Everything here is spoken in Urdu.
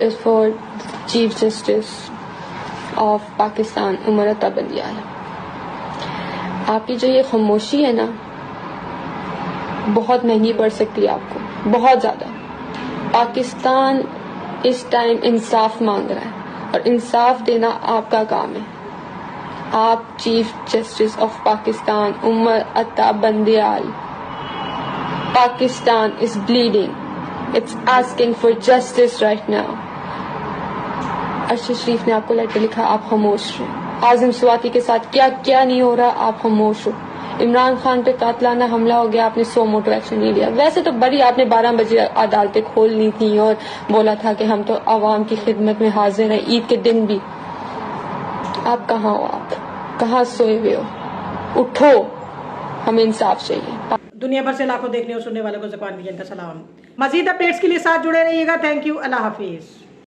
is for Chief Justice of Pakistan Umar Ata Bandial. آپ کی جو یہ خاموشی ہے نا بہت مہنگی پڑ سکتی ہے آپ کو، بہت زیادہ. پاکستان اس ٹائم انصاف مانگ رہا ہے اور انصاف دینا آپ کا کام ہے. آپ chief justice of Pakistan Umar Ata Bandial. Pakistan is bleeding. It's asking for justice right now. Arshad شریف نے آپ کو لیٹر لکھا، آپ خاموش رہے. اعظم سواتی کے ساتھ کیا کیا نہیں ہو رہا، آپ خاموش ہو. عمران خان پہ قاتلانہ حملہ ہو گیا، آپ نے سو موٹو ایکشن نہیں لیا. ویسے تو بڑی آپ نے 12 بجے عدالتیں کھولنی تھیں اور بولا تھا کہ ہم تو عوام کی خدمت میں حاضر ہیں عید کے دن بھی. آپ کہاں ہو؟ آپ کہاں سوئے ہوئے ہو؟ اٹھو، ہمیں انصاف چاہیے. دنیا بھر سے لاکھوں دیکھنے اور سننے والوں کو زبان ویژن کا سلام. مزید اپڈیٹس کے لیے ساتھ جڑے رہیے گا. Thank you. اللہ حافظ.